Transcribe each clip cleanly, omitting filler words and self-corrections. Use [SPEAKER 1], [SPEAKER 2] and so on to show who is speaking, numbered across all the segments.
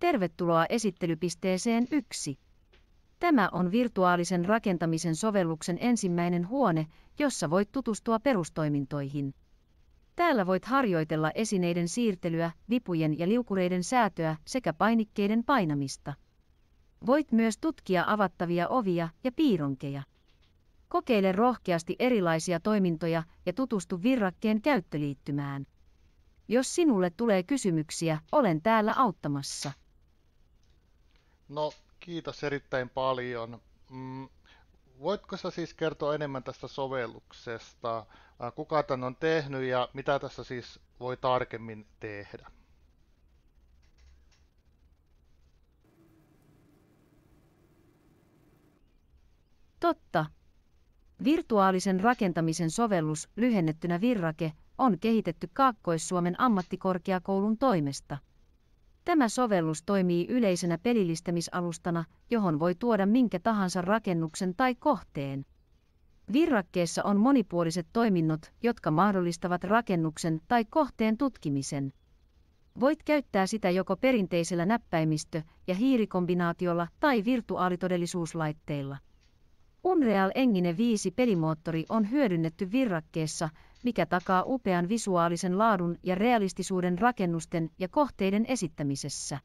[SPEAKER 1] Tervetuloa esittelypisteeseen 1. Tämä on virtuaalisen rakentamisen sovelluksen ensimmäinen huone, jossa voit tutustua perustoimintoihin. Täällä voit harjoitella esineiden siirtelyä, vipujen ja liukureiden säätöä sekä painikkeiden painamista. Voit myös tutkia avattavia ovia ja piironkeja. Kokeile rohkeasti erilaisia toimintoja ja tutustu virrakkeen käyttöliittymään. Jos sinulle tulee kysymyksiä, olen täällä auttamassa.
[SPEAKER 2] No, kiitos erittäin paljon. Voitko sä siis kertoa enemmän tästä sovelluksesta? Kuka tän on tehnyt ja mitä tässä siis voi tarkemmin tehdä?
[SPEAKER 1] Totta. Virtuaalisen rakentamisen sovellus, lyhennettynä Virrake, on kehitetty Kaakkois-Suomen ammattikorkeakoulun toimesta. Tämä sovellus toimii yleisenä pelillistämisalustana, johon voi tuoda minkä tahansa rakennuksen tai kohteen. Virrakkeessa on monipuoliset toiminnot, jotka mahdollistavat rakennuksen tai kohteen tutkimisen. Voit käyttää sitä joko perinteisellä näppäimistö- ja hiirikombinaatiolla tai virtuaalitodellisuuslaitteilla. Unreal Engine 5 pelimoottori on hyödynnetty Virrakkeessa, mikä takaa upean visuaalisen laadun ja realistisuuden rakennusten ja kohteiden esittämisessä.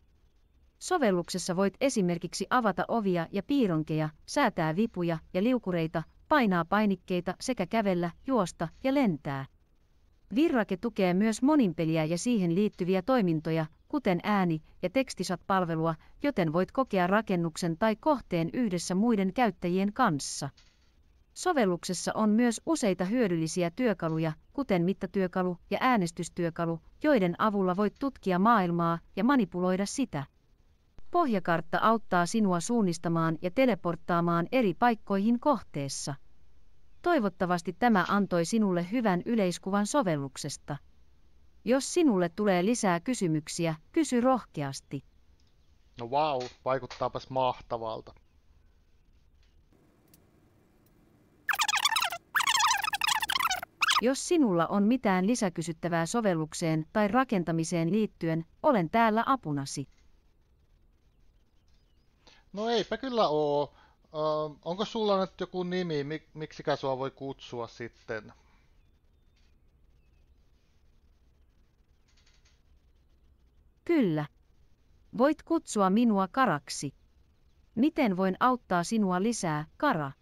[SPEAKER 1] Sovelluksessa voit esimerkiksi avata ovia ja piironkeja, säätää vipuja ja liukureita, painaa painikkeita sekä kävellä, juosta ja lentää. Virrake tukee myös moninpeliä ja siihen liittyviä toimintoja, kuten ääni- ja tekstisat-palvelua, joten voit kokea rakennuksen tai kohteen yhdessä muiden käyttäjien kanssa. Sovelluksessa on myös useita hyödyllisiä työkaluja, kuten mittatyökalu ja äänestystyökalu, joiden avulla voit tutkia maailmaa ja manipuloida sitä. Pohjakartta auttaa sinua suunnistamaan ja teleporttaamaan eri paikkoihin kohteessa. Toivottavasti tämä antoi sinulle hyvän yleiskuvan sovelluksesta. Jos sinulle tulee lisää kysymyksiä, kysy rohkeasti.
[SPEAKER 2] No vau, vaikuttaapas mahtavalta.
[SPEAKER 1] Jos sinulla on mitään lisäkysyttävää sovellukseen tai rakentamiseen liittyen, olen täällä apunasi.
[SPEAKER 2] No eipä kyllä oo. Onko sulla nyt joku nimi, miksikä sua voi kutsua sitten?
[SPEAKER 1] Kyllä. Voit kutsua minua Karaksi. Miten voin auttaa sinua lisää, Kara?